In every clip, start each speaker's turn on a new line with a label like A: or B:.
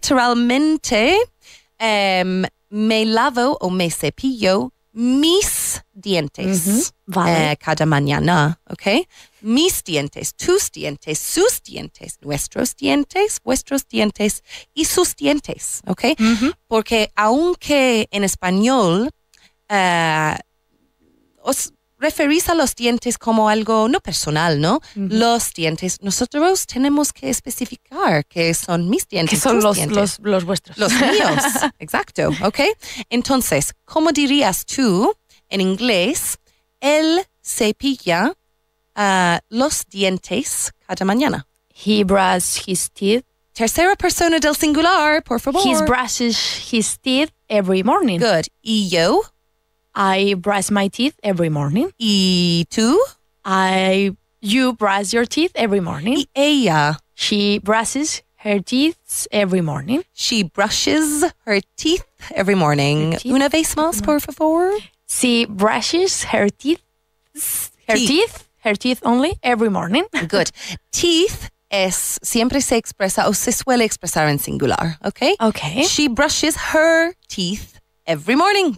A: literalmente me lavo o me cepillo mis dientes cada mañana, ¿ok? Mis dientes, tus dientes, sus dientes, nuestros dientes, vuestros dientes y sus dientes, ¿ok? Porque aunque en español os referís a los dientes como algo no personal, ¿no? Los dientes, nosotros tenemos que especificar que son mis dientes.
B: Que son
A: dientes.
B: los vuestros.
A: Los míos, exacto, ¿ok? Entonces, ¿cómo dirías tú en inglés? Él cepilla los dientes cada mañana.
B: He brushes his teeth.
A: Tercera persona del singular, por favor.
B: He brushes his teeth every morning.
A: Good. ¿Y yo?
B: I brush my teeth every morning.
A: ¿Y tú?
B: You brush your teeth every morning.
A: ¿Y ella?
B: She brushes her teeth every morning.
A: She brushes her teeth every morning. Una vez más, por favor.
B: She brushes her teeth only every morning.
A: Good. Teeth siempre se expresa o se suele expresar en singular, ¿ok?
B: Okay.
A: She brushes her teeth every morning.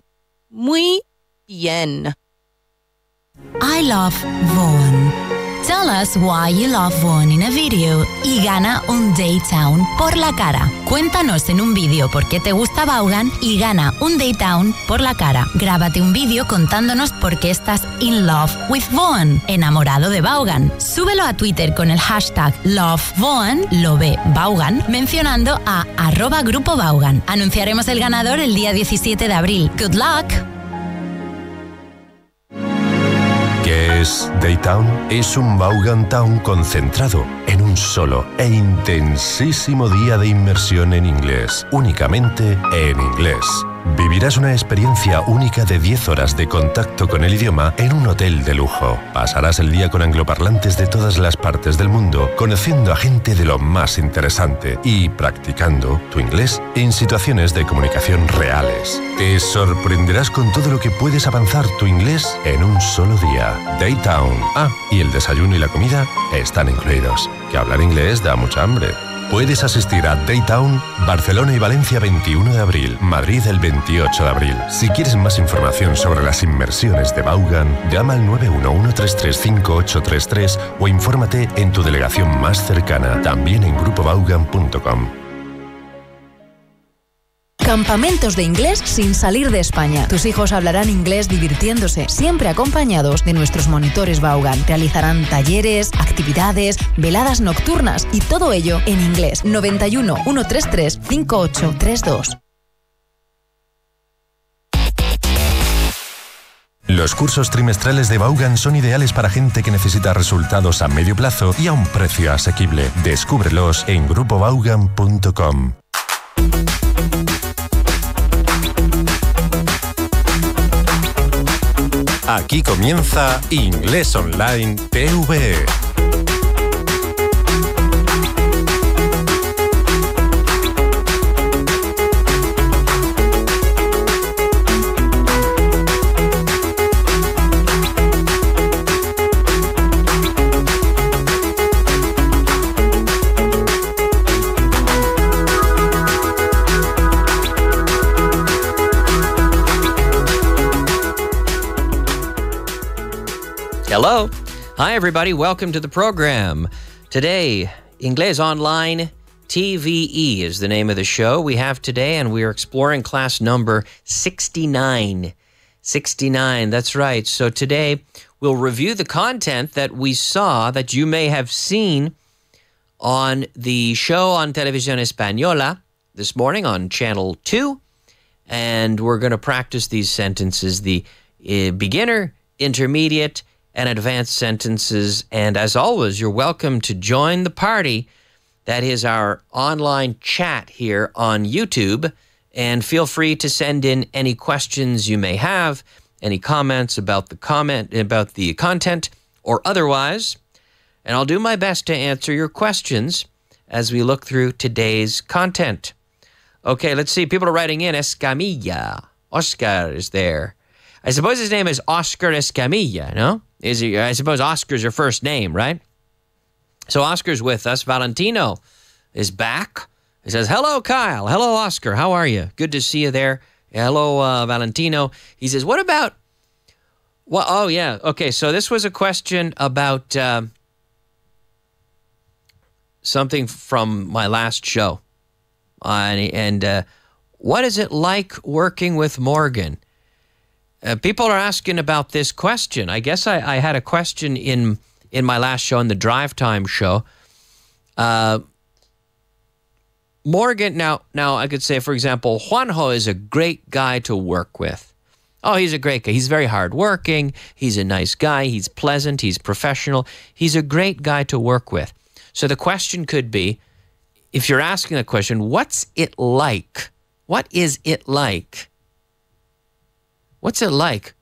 A: Muy bien.
C: I love Vaughan. Tell us why you love Vaughan in a video y gana un Daytown por la cara. Cuéntanos en un vídeo por qué te gusta Vaughan y gana un Daytown por la cara. Grábate un vídeo contándonos por qué estás in love with Vaughan, enamorado de Vaughan. Súbelo a Twitter con el hashtag LoveVaughan, lo ve Vaughan, mencionando a @Grupo Vaughan. Anunciaremos el ganador el día 17 de abril. Good luck!
D: ¿Qué es Daytown? Es un Vaughan Town concentrado en un solo e intensísimo día de inmersión en inglés, únicamente en inglés. Vivirás una experiencia única de 10 horas de contacto con el idioma en un hotel de lujo. Pasarás el día con angloparlantes de todas las partes del mundo, conociendo a gente de lo más interesante y practicando tu inglés en situaciones de comunicación reales. Te sorprenderás con todo lo que puedes avanzar tu inglés en un solo día. Daytown. Y el desayuno y la comida están incluidos. Que hablar inglés da mucha hambre. Puedes asistir a Daytown, Barcelona y Valencia 21 de abril, Madrid el 28 de abril. Si quieres más información sobre las inmersiones de Vaughan, llama al 911-335-833 o infórmate en tu delegación más cercana, también en grupovaughan.com.
E: Campamentos de inglés sin salir de España. Tus hijos hablarán inglés divirtiéndose, siempre acompañados de nuestros monitores Vaughan. Realizarán talleres, actividades, veladas nocturnas y todo ello en inglés. 91 133 5832.
D: Los cursos trimestrales de Vaughan son ideales para gente que necesita resultados a medio plazo y a un precio asequible. Descúbrelos en grupovaughan.com. Aquí comienza Inglés Online TVE.
F: Hello. Hi, everybody. Welcome to the program. Today, Inglés Online TVE is the name of the show we have today, and we are exploring class number 69. 69, that's right. So today, we'll review the content that we saw that you may have seen on the show on Televisión Española this morning on Channel 2, and we're going to practice these sentences, the beginner, intermediate, and advanced sentences. And as always, you're welcome to join the party. That is our online chat here on YouTube. And feel free to send in any questions you may have, any comments about the content or otherwise. And I'll do my best to answer your questions as we look through today's content. Okay, let's see. People are writing in. Escamilla. Oscar is there. I suppose his name is Oscar Escamilla, no? I suppose Oscar's your first name, right? So Oscar's with us. Valentino is back. He says, hello, Kyle. Hello, Oscar. How are you? Good to see you there. Hello, Valentino. He says, what about... Well, oh, yeah. Okay, so this was a question about something from my last show. And what is it like working with Morgan? People are asking about this question. I guess I had a question in my last show, in the Drive Time show. Morgan, now I could say, for example, Juanjo is a great guy to work with. Oh, he's a great guy. He's very hardworking. He's a nice guy. He's pleasant. He's professional. He's a great guy to work with. So the question could be, if you're asking a question, what's it like? What is it like? What's it like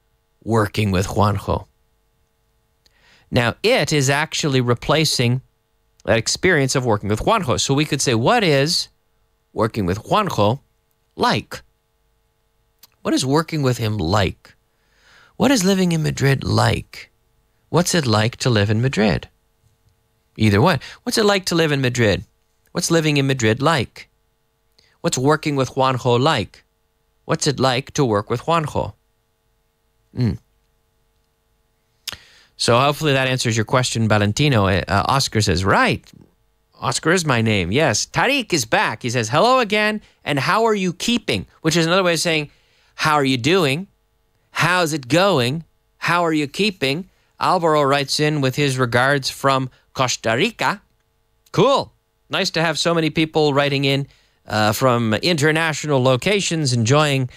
F: working with Juanjo? Now, it is actually replacing that experience of working with Juanjo. So we could say, what is working with Juanjo like? What is working with him like? What is living in Madrid like? What's it like to live in Madrid? Either one. What's it like to live in Madrid? What's living in Madrid like? What's working with Juanjo like? What's it like to work with Juanjo? So hopefully that answers your question, Valentino. Oscar says, right. Oscar is my name. Yes. Tariq is back. He says, hello again, and how are you keeping? Which is another way of saying, how are you doing? How's it going? How are you keeping? Alvaro writes in with his regards from Costa Rica. Cool. Nice to have so many people writing in from international locations enjoying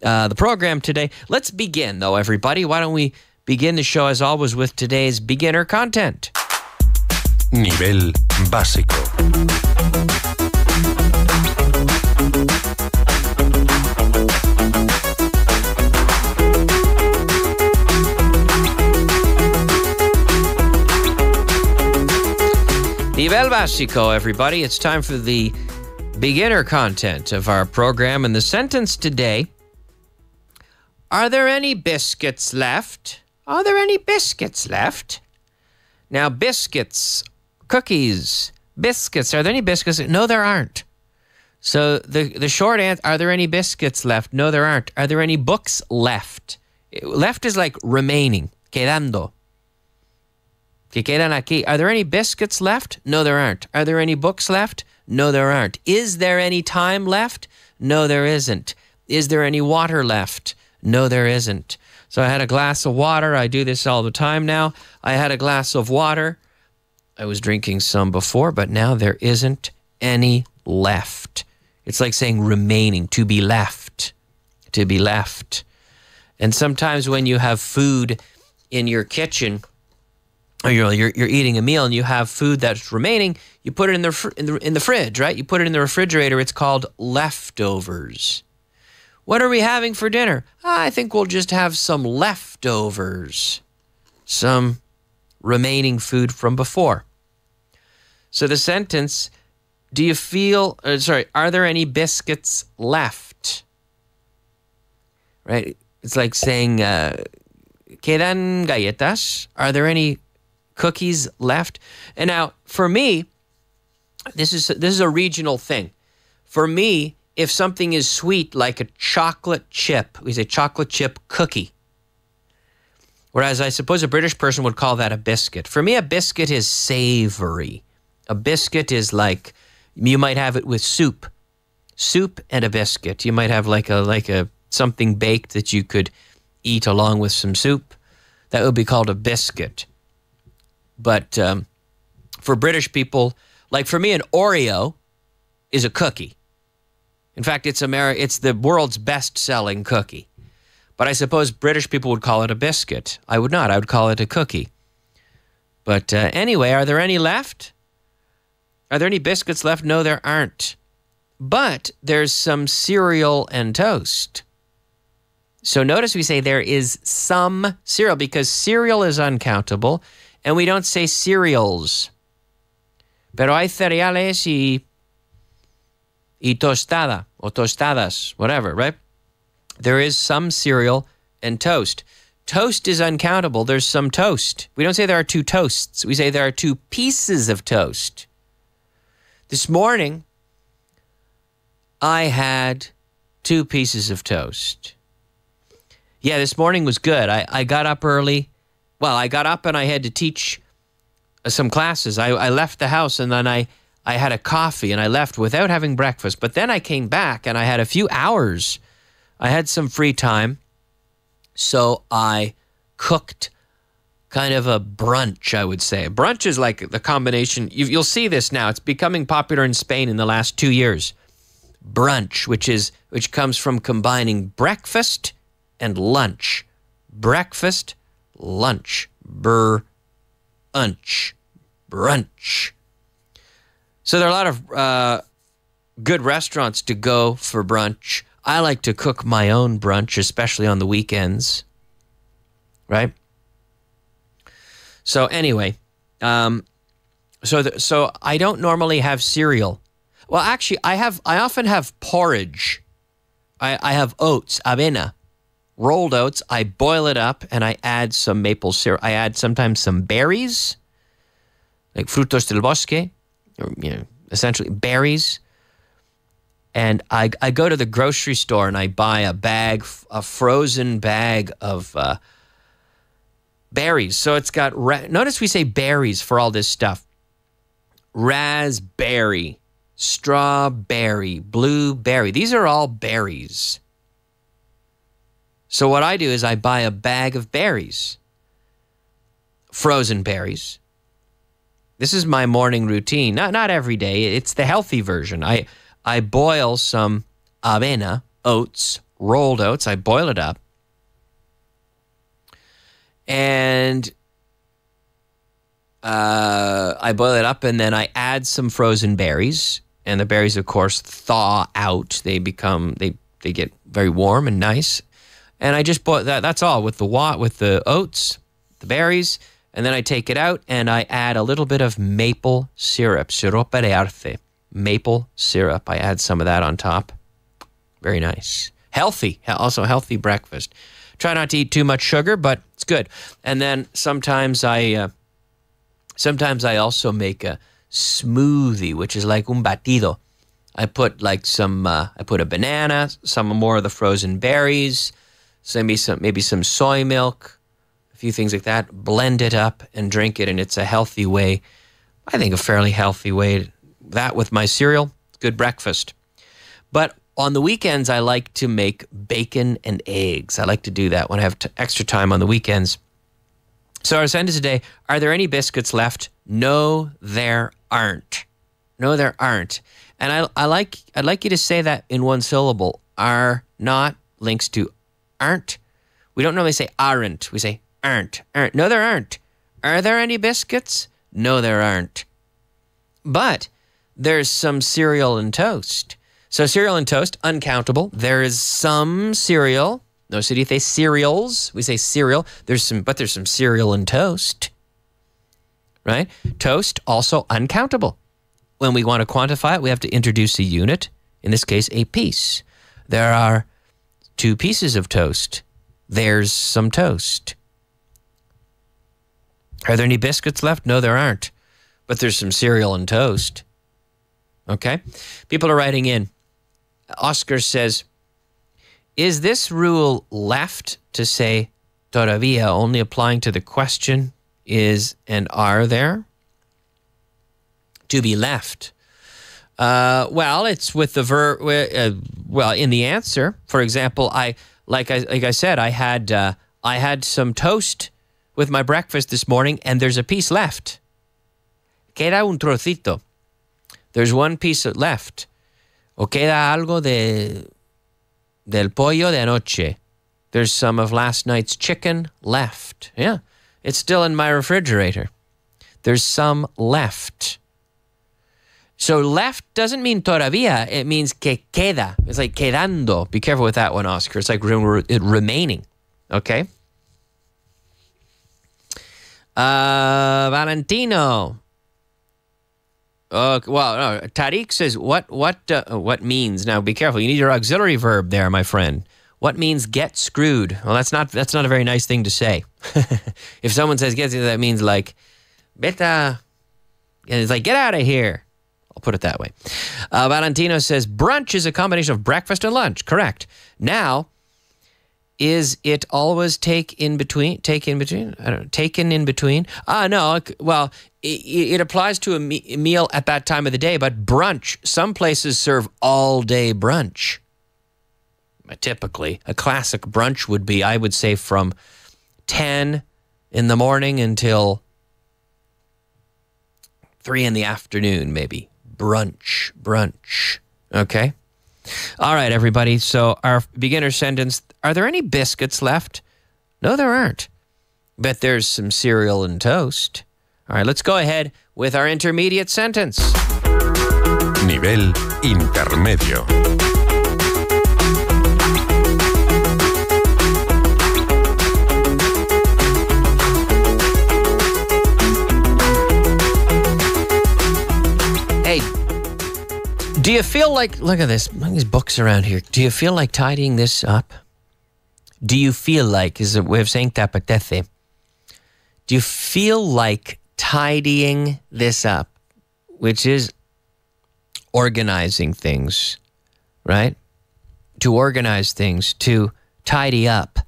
F: the program today. Let's begin, though, everybody. Why don't we begin the show, as always, with today's beginner content.
D: Nivel básico.
F: Nivel básico, everybody. It's time for the beginner content of our program. And the sentence today: are there any biscuits left? Are there any biscuits left? Now, biscuits, cookies, biscuits. Are there any biscuits? No, there aren't. So the short answer, are there any biscuits left? No, there aren't. Are there any books left? Left is like remaining, quedando. Que quedan aquí. Are there any biscuits left? No, there aren't. Are there any books left? No, there aren't. Is there any time left? No, there isn't. Is there any water left? No, there isn't. So I had a glass of water. I do this all the time now. I had a glass of water. I was drinking some before, but now there isn't any left. It's like saying remaining, to be left, to be left. And sometimes when you have food in your kitchen, or you're eating a meal and you have food that's remaining, you put it in the fridge, right? You put it in the refrigerator. It's called leftovers. What are we having for dinner? I think we'll just have some leftovers, some remaining food from before. So the sentence, are there any biscuits left? Right? It's like saying, ¿quedan galletas? Are there any cookies left? And now, for me, this is a regional thing. For me, if something is sweet, like a chocolate chip, we say chocolate chip cookie. Whereas I suppose a British person would call that a biscuit. For me, a biscuit is savory. A biscuit is like, you might have it with soup. Soup and a biscuit. You might have like a something baked that you could eat along with some soup. That would be called a biscuit. But for British people, like for me, an Oreo is a cookie. In fact, it's the world's best-selling cookie. But I suppose British people would call it a biscuit. I would not. I would call it a cookie. But anyway, are there any left? Are there any biscuits left? No, there aren't. But there's some cereal and toast. So notice we say there is some cereal, because cereal is uncountable, and we don't say cereals. Pero hay cereales y tostada, or tostadas, whatever, right? There is some cereal and toast. Toast is uncountable. There's some toast. We don't say there are two toasts. We say there are two pieces of toast. This morning, I had 2 pieces of toast. Yeah, this morning was good. I got up early. Well, I got up and I had to teach some classes. I left the house and then I had a coffee and I left without having breakfast. But then I came back and I had a few hours. I had some free time. So I cooked kind of a brunch, I would say. Brunch is like the combination. You'll see this now. It's becoming popular in Spain in the last 2 years. Brunch, which comes from combining breakfast and lunch. Breakfast, lunch. Brunch. Brunch. So there are a lot of good restaurants to go for brunch. I like to cook my own brunch, especially on the weekends. Right? So anyway, so I don't normally have cereal. Well, actually, I often have porridge. I have oats, avena, rolled oats. I boil it up and I add some maple syrup. I add sometimes some berries, like frutos del bosque, or, essentially berries. And I go to the grocery store and I buy a frozen bag of berries. So it's got, notice we say berries for all this stuff. Raspberry, strawberry, blueberry. These are all berries. So what I do is I buy a bag of berries, frozen berries. This is my morning routine. Not every day. It's the healthy version. I boil some avena, oats, rolled oats. I boil it up. And I boil it up and then I add some frozen berries. And the berries, of course, thaw out. They get very warm and nice. And I just boil that. That's all with the oats, the berries. And then I take it out and I add a little bit of maple syrup, sirope de arce. Maple syrup. I add some of that on top. Very nice. Healthy. Also healthy breakfast. Try not to eat too much sugar, but it's good. And then sometimes I also make a smoothie, which is like un batido. I put a banana, some more of the frozen berries, maybe some soy milk, a few things like that. Blend it up and drink it, and it's a healthy way. I think a fairly healthy way. That with my cereal, good breakfast. But on the weekends, I like to make bacon and eggs. I like to do that when I have extra time on the weekends. So our sentence today, are there any biscuits left? No, there aren't. No, there aren't. And I'd like you to say that in one syllable. Are not links to aren't. We don't normally say aren't. We say aren't. No, there aren't. Are there any biscuits? No, there aren't. But there's some cereal and toast. So cereal and toast, uncountable. There is some cereal. No se dice cereals. We say cereal. There's some cereal and toast. Right? Toast, also uncountable. When we want to quantify it, we have to introduce a unit. In this case, a piece. There are 2 pieces of toast. There's some toast. Are there any biscuits left? No, there aren't. But there's some cereal and toast. Okay? People are writing in. Oscar says, is this rule left to say todavía only applying to the question is and are there? To be left. Well, it's with the verb. In the answer, for example, like I said, I had some toast with my breakfast this morning, and there's a piece left. Queda un trocito. There's one piece left. O queda algo del pollo de anoche. There's some of last night's chicken left. Yeah, it's still in my refrigerator. There's some left. So left doesn't mean todavía. It means que queda. It's like quedando. Be careful with that one, Oscar. It's like remaining. Okay? Valentino. No. Tariq says, what means? Now, be careful. You need your auxiliary verb there, my friend. What means get screwed? Well, that's not a very nice thing to say. If someone says get screwed, that means like, beta. And it's like, get out of here. I'll put it that way. Valentino says, brunch is a combination of breakfast and lunch. Correct. Now, is it always taken in between? I don't know. Taken in between? No. Well, it applies to a meal at that time of the day, but brunch, some places serve all-day brunch. Typically, a classic brunch would be, I would say, from 10 in the morning until 3 in the afternoon, maybe. Brunch. Okay? All right, everybody. So our beginner sentence, are there any biscuits left? No, there aren't. Bet there's some cereal and toast. All right, let's go ahead with our intermediate sentence.
D: Nivel intermedio.
F: Hey, do you feel like, look at this, look at these books around here. Do you feel like tidying this up? Do you feel like, is a way of saying te apetece. Do you feel like tidying this up, which is organizing things, right? To organize things, to tidy up.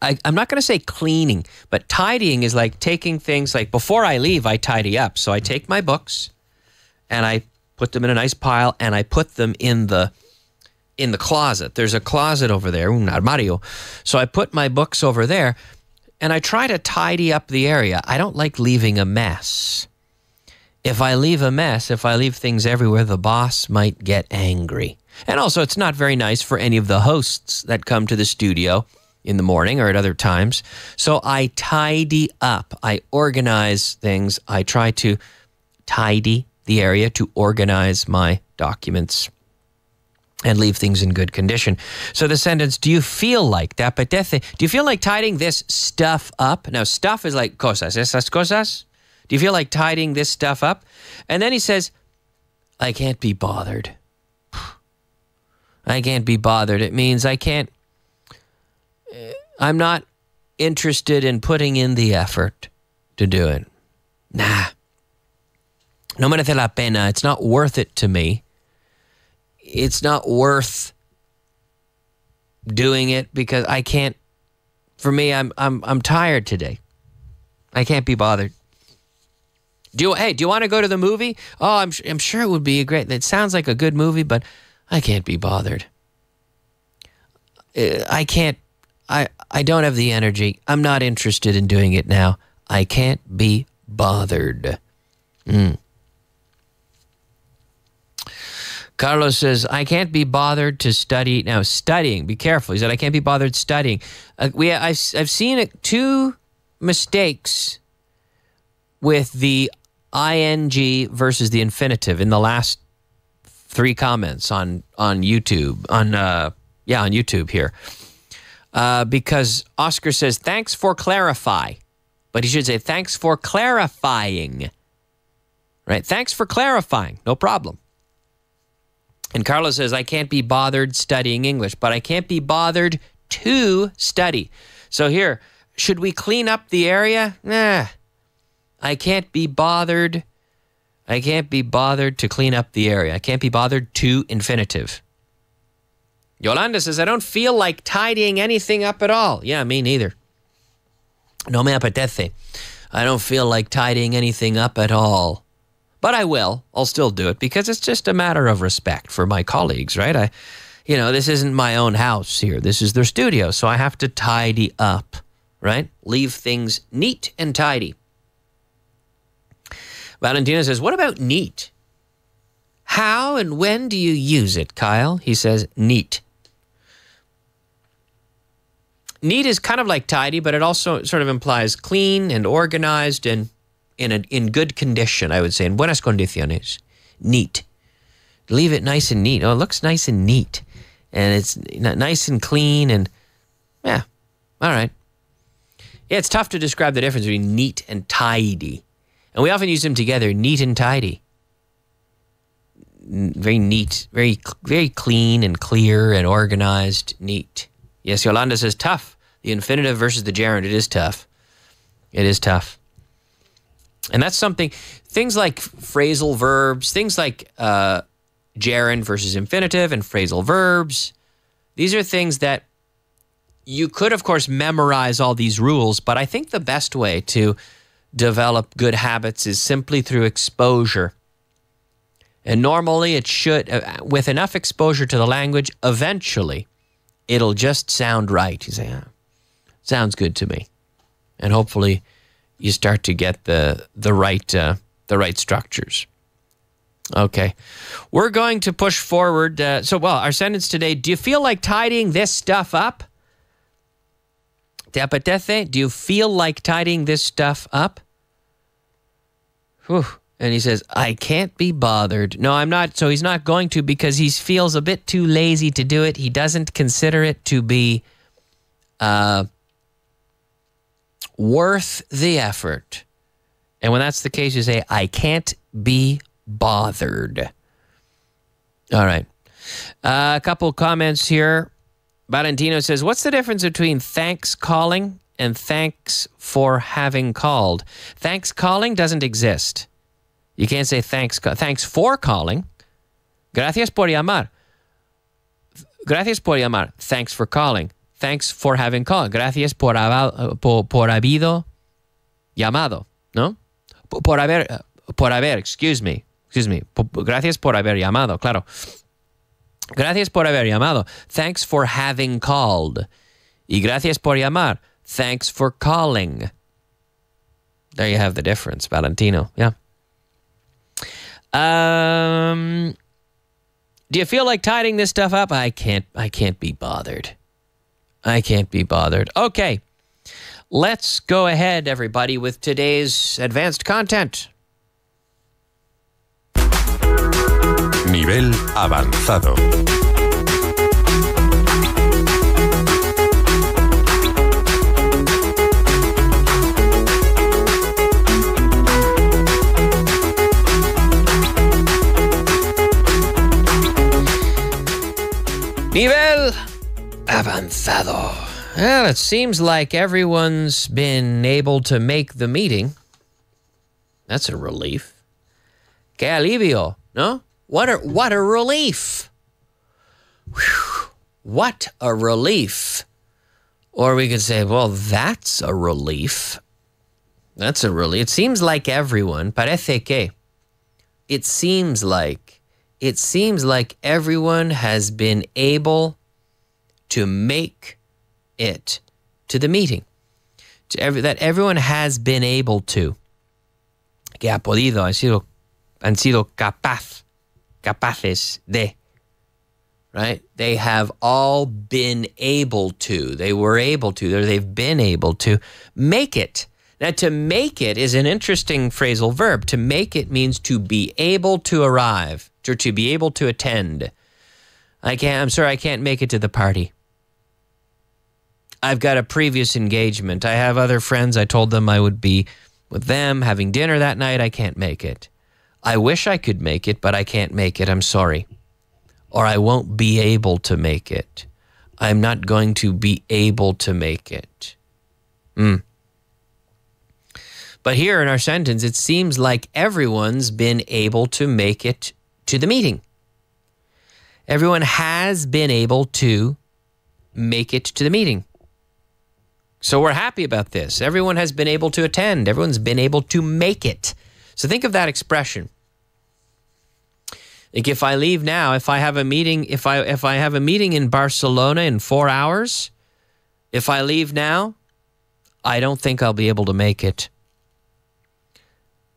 F: I'm not going to say cleaning, but tidying is like taking things, like before I leave, I tidy up. So I take my books and I put them in a nice pile and I put them in the closet. There's a closet over there, un armario. So I put my books over there and I try to tidy up the area. I don't like leaving a mess. If I leave a mess, if I leave things everywhere, the boss might get angry. And also, it's not very nice for any of the hosts that come to the studio in the morning or at other times. So I tidy up. I organize things. I try to tidy the area, to organize my documents and leave things in good condition. So the sentence, do you feel like, te apetece, do you feel like tidying this stuff up? Now, stuff is like cosas, esas cosas. Do you feel like tidying this stuff up? And then he says, I can't be bothered. I can't be bothered. It means I'm not interested in putting in the effort to do it. Nah. No merece la pena. It's not worth it to me. It's not worth doing it because I can't. For me, I'm tired today. I can't be bothered. Do you want to go to the movie? Oh, I'm sure it would be it sounds like a good movie, but I can't be bothered. I can't. I don't have the energy. I'm not interested in doing it now. I can't be bothered. Carlos says, I can't be bothered to study. Now, studying, be careful. He said, I can't be bothered studying. I've seen 2 mistakes with the ing versus the infinitive in the last 3 comments on YouTube. On YouTube here. Because Oscar says, thanks for clarify. But he should say, thanks for clarifying. Right? Thanks for clarifying. No problem. And Carlos says, I can't be bothered studying English, but I can't be bothered to study. So here, should we clean up the area? Nah. I can't be bothered. I can't be bothered to clean up the area. I can't be bothered to infinitive. Yolanda says, I don't feel like tidying anything up at all. Yeah, me neither. No me apetece. I don't feel like tidying anything up at all. But I will. I'll still do it because it's just a matter of respect for my colleagues, right? This isn't my own house here. This is their studio, so I have to tidy up, right? Leave things neat and tidy. Valentina says, what about neat? How and when do you use it, Kyle? He says, neat. Neat is kind of like tidy, but it also sort of implies clean and organized and in good condition, I would say. En buenas condiciones. Neat. Leave it nice and neat. Oh, it looks nice and neat. And it's nice and clean and, yeah, all right. Yeah, it's tough to describe the difference between neat and tidy. And we often use them together, neat and tidy. Very neat, very, very clean and clear and organized, neat. Yes, Yolanda says tough. The infinitive versus the gerund, it is tough. It is tough. And that's something, things like phrasal verbs, things like gerund versus infinitive and phrasal verbs. These are things that you could, of course, memorize all these rules, but I think the best way to develop good habits is simply through exposure. And normally it should, with enough exposure to the language, eventually it'll just sound right. You say, sounds good to me. And hopefully you start to get the right structures. Okay. We're going to push forward. Our sentence today, do you feel like tidying this stuff up? ¿Te apetece? Do you feel like tidying this stuff up? Whew. And he says, I can't be bothered. No, I'm not. So he's not going to because he feels a bit too lazy to do it. He doesn't consider it to be worth the effort. And when that's the case, you say, I can't be bothered. All right. A couple comments here. Valentino says, what's the difference between thanks calling and thanks for having called? Thanks calling doesn't exist. You can't say thanks for calling. Gracias por llamar. Gracias por llamar. Thanks for calling. Thanks for having called. Gracias por habido llamado. ¿No? Por haber, excuse me. Gracias por haber llamado, claro. Gracias por haber llamado. Thanks for having called. Y gracias por llamar. Thanks for calling. There you have the difference, Valentino. Yeah. Do you feel like tidying this stuff up? I can't be bothered. I can't be bothered. Okay. Let's go ahead, everybody, with today's advanced content.
D: Nivel avanzado.
F: Nivel avanzado. Well, it seems like everyone's been able to make the meeting. That's a relief. Que alivio, no? What a relief. Whew. What a relief. Or we could say, well, that's a relief. That's a relief. It seems like everyone, parece que. It seems like everyone has been able to make it to the meeting. That everyone has been able to. Que ha podido, han sido capaces de. Right? They have all been able to. They were able to, or they've been able to make it. Now, to make it is an interesting phrasal verb. To make it means to be able to arrive, or to be able to attend. I'm sorry, I can't make it to the party. I've got a previous engagement. I have other friends. I told them I would be with them having dinner that night. I can't make it. I wish I could make it, but I can't make it. I'm sorry. Or I won't be able to make it. I'm not going to be able to make it. But here in our sentence, it seems like everyone's been able to make it to the meeting. Everyone has been able to make it to the meeting. So we're happy about this. Everyone has been able to attend. Everyone's been able to make it. So think of that expression. Like if I leave now, if I have a meeting, if I have a meeting in Barcelona in 4 hours, if I leave now, I don't think I'll be able to make it.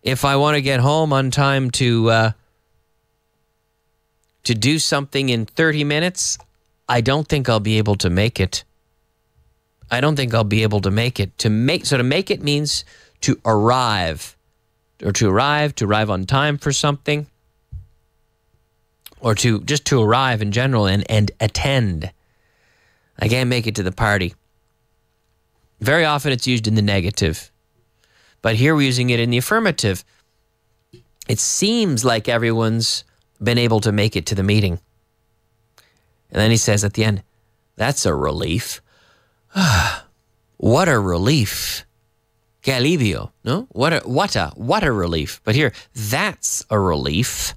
F: If I want to get home on time to do something in 30 minutes, I don't think I'll be able to make it. I don't think I'll be able to make it. To make it means to arrive, or to arrive on time for something, or to arrive in general and attend. I can't make it to the party. Very often it's used in the negative, but here we're using it in the affirmative. It seems like everyone's been able to make it to the meeting. And then he says at the end, that's a relief. What a relief. Que alivio, no? What a relief. But here, that's a relief.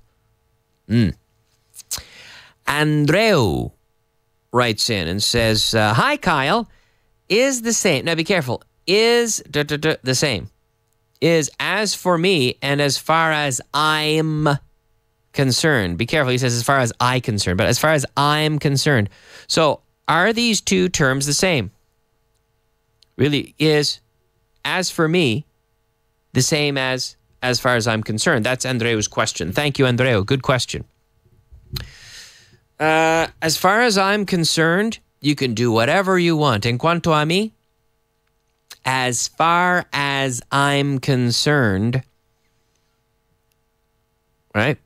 F: Andreu writes in and says, hi, Kyle. Is the same. Now, be careful. Is the same. Is as for me and as far as I'm concerned. Be careful. He says as far as I concerned. But as far as I'm concerned. So, are these two terms the same? Really, is as for me the same as far as I'm concerned? That's Andreu's question. Thank you, Andreu. Good question. As far as I'm concerned, you can do whatever you want. En cuanto a mí, as far as I'm concerned, right?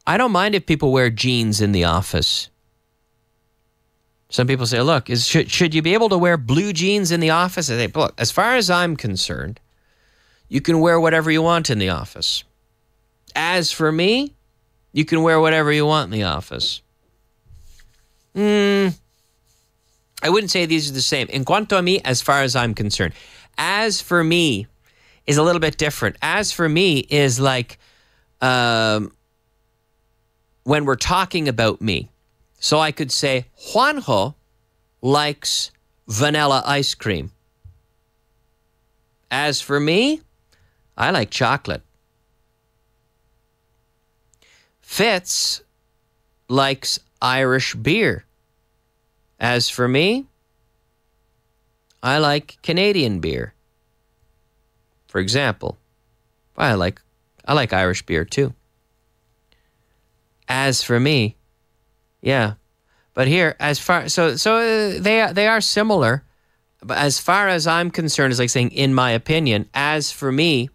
F: I don't mind if people wear jeans in the office. Some people say, look, should you be able to wear blue jeans in the office? I say, look, as far as I'm concerned, you can wear whatever you want in the office. As for me, you can wear whatever you want in the office. I wouldn't say these are the same. En cuanto a mí, as far as I'm concerned. As for me is a little bit different. As for me is like when we're talking about me. So I could say, Juanjo likes vanilla ice cream. As for me, I like chocolate. Fitz likes Irish beer. As for me, I like Canadian beer. For example, I like Irish beer too. As for me, yeah. But here, so they are similar. But as far as I'm concerned, it's like saying, in my opinion. As for me,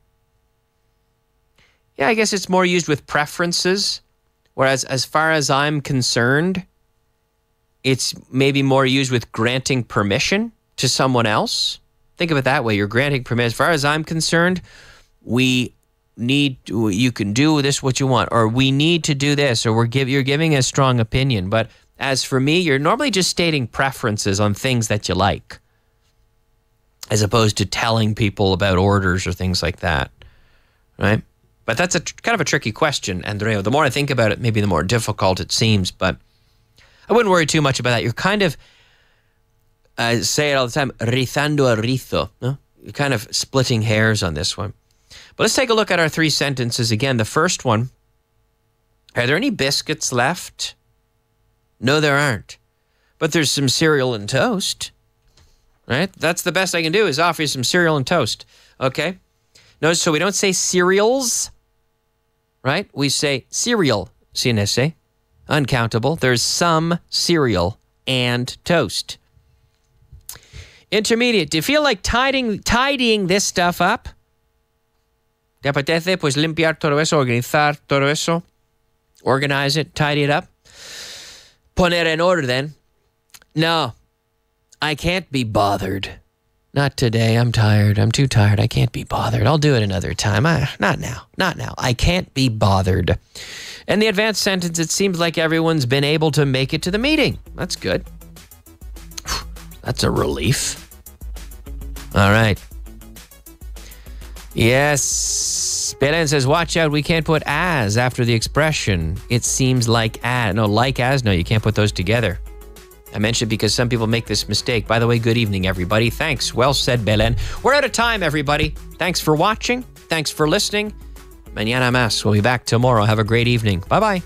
F: yeah, I guess it's more used with preferences. Whereas as far as I'm concerned, it's maybe more used with granting permission to someone else. Think of it that way. You're granting permission. As far as I'm concerned, you can do this what you want, or we need to do this, or you're giving a strong opinion. But as for me, you're normally just stating preferences on things that you like, as opposed to telling people about orders or things like that, right? But that's kind of a tricky question, Andreu. The more I think about it, maybe the more difficult it seems, but I wouldn't worry too much about that. You're kind of, I say it all the time, rizando el rizo. No? You're kind of splitting hairs on this one. But let's take a look at our three sentences again. The first one, are there any biscuits left? No, there aren't. But there's some cereal and toast, right? That's the best I can do is offer you some cereal and toast, okay? Notice, so we don't say cereals, right? We say cereal, sin ese, uncountable. There's some cereal and toast. Intermediate, do you feel like tidying this stuff up? ¿Te apetece pues limpiar todo eso, organizar todo eso? Organize it, tidy it up? Poner en orden. No, I can't be bothered. Not today. I'm tired. I'm too tired. I can't be bothered. I'll do it another time. Not now. I can't be bothered. And the advanced sentence, it seems like everyone's been able to make it to the meeting. That's good. That's a relief. All right. Yes. Belen says, watch out. We can't put as after the expression. It seems like as. No, like as. No, you can't put those together. I mentioned because some people make this mistake. By the way, good evening, everybody. Thanks. Well said, Belen. We're out of time, everybody. Thanks for watching. Thanks for listening. Mañana más. We'll be back tomorrow. Have a great evening. Bye-bye.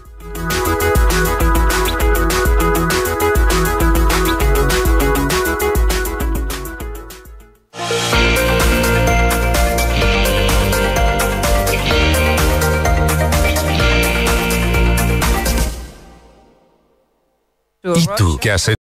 D: ¿Y tú qué has hecho?